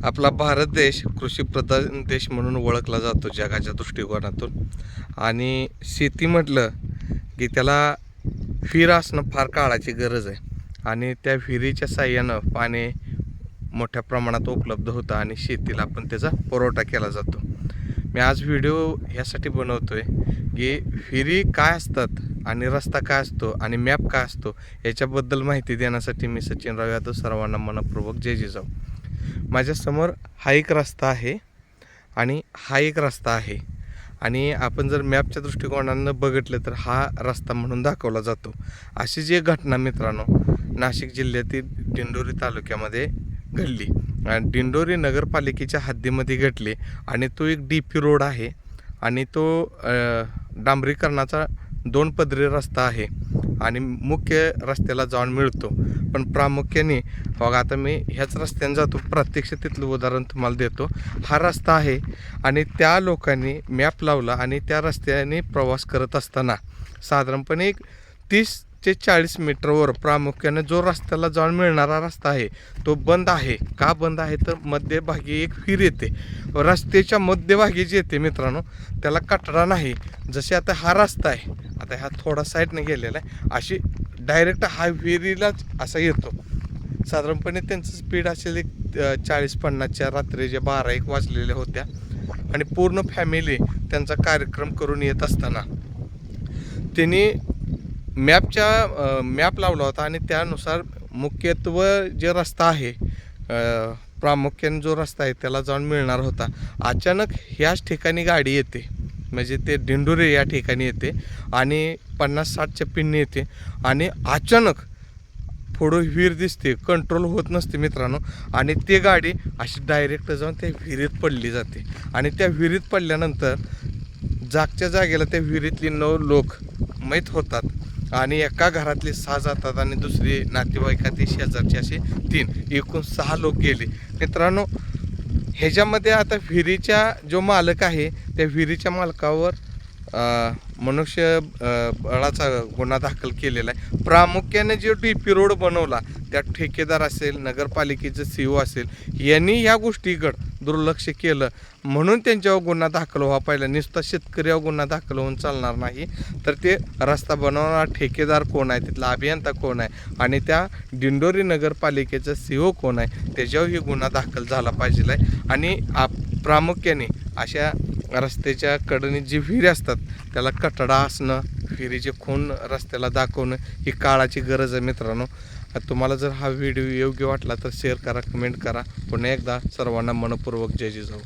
आपला भारत देश कृषीप्रधान देश म्हणून ओळखला जातो जगाच्या दृष्टिकोनातून. आणि शेती म्हटलं की त्याला विहीर असणं फार काळाची गरज आहे. आणि त्या विहिरीच्या साह्यानं पाणी मोठ्या प्रमाणात उपलब्ध होतं आणि शेतीला पण त्याचा पुरवठा केला जातो. मी आज व्हिडिओ ह्यासाठी बनवतो आहे की विहिरी काय असतात आणि रस्ता काय असतो आणि मॅप काय असतो याच्याबद्दल माहिती देण्यासाठी मी सचिनराव यादव सर्वांना मनपूर्वक जय जिजाऊ. माझ्यासमोर हा एक रस्ता आहे आणि हा एक रस्ता आहे. आणि आपण जर मॅपच्या दृष्टिकोनानं बघितलं तर हा रस्ता म्हणून दाखवला जातो. अशी जी घटना मित्रांनो नाशिक जिल्ह्यातील दिंडोरी तालुक्यामध्ये घडली. दिंडोरी नगरपालिकेच्या हद्दीमध्ये घडली आणि तो एक DP रोड आहे आणि तो डांबरीकरणाचा 2 पदरी रस्ता आहे आणि मुख्य रस्त्याला जाऊन मिळतो. पण प्रामुख्याने बघा, आता मी ह्याच रस्त्याने जातो, प्रत्यक्ष तिथलं उदाहरण तुम्हाला देतो. हा रस्ता आहे आणि त्या लोकांनी मॅप लावला आणि त्या रस्त्याने प्रवास करत असताना साधारणपणे एक 30 ते 40 मीटरवर प्रामुख्याने जो रस्त्याला जाऊन मिळणारा रस्ता आहे तो बंद आहे. का बंद आहे तर मध्यभागी एक विहीर येते. रस्त्याच्या मध्यभागी जे येते मित्रांनो त्याला कठडा नाही. जसे आता हा रस्ता आहे, आता हा थोडा साईडने गेलेला आहे, अशी डायरेक्ट हा विहिरीलाच असा येतो. साधारणपणे त्यांचं स्पीड असेल एक 40-50च्या रात्रीच्या 12-1 वाजलेल्या होत्या आणि पूर्ण फॅमिली त्यांचा कार्यक्रम करून येत असताना त्यांनी मॅप लावला होता आणि त्यानुसार मुख्यत्वे जे रस्ता आहे प्रामुख्याने जो रस्ता आहे त्याला जाऊन मिळणार होता. अचानक ह्याच ठिकाणी गाडी येते, म्हणजे ते दिंडोरी या ठिकाणी येते आणि 50-60च्या पिनने येते आणि अचानक पुढं विहीर दिसते, कंट्रोल होत नसते मित्रांनो. आणि ती गाडी अशी डायरेक्ट जाऊन त्या विहिरीत पडली जाते आणि त्या विहिरीत पडल्यानंतर जागच्या जागेला त्या विहिरीतली 9 लोक मयत होतात आणि एका घरातले 6 जातात आणि दुसरी नातेवाईकातील शेजारचे असे 3, एकूण 6 लोक गेले मित्रांनो. ह्याच्यामध्ये आता विहिरीचा जो मालक आहे त्या विहिरीच्या मालकावर मनुष्य बळाचा गुन्हा दाखल केलेला आहे. प्रामुख्याने जो DP रोड बनवला त्या ठेकेदार असेल, नगरपालिकेचं CO असेल, यांनी ह्या गोष्टीकडं दुर्लक्ष केलं म्हणून त्यांच्यावर गुन्हा दाखल व्हावा. पहिला नुसता शेतकऱ्यावर गुन्हा दाखल होऊन चालणार नाही, तर ते रस्ता बनवणारा ठेकेदार कोण आहे, तिथला अभियंता कोण आहे आणि त्या दिंडोरी नगरपालिकेचं CO कोण आहे त्याच्यावरही गुन्हा दाखल झाला पाहिजे आहे. आणि प्रामुख्याने अशा रस्त्याच्या कडेने जी विहिरी असतात त्याला कठडा असणं, विहिरीचे खूण रस्त्याला दाखवणं ही काळाची गरज आहे मित्रांनो. तुम्हाला जर हा व्हिडिओ योग्य वाटला तर शेअर करा, कमेंट करा. पुन्हा एकदा सर्वांना मनपूर्वक जय जिजाऊ.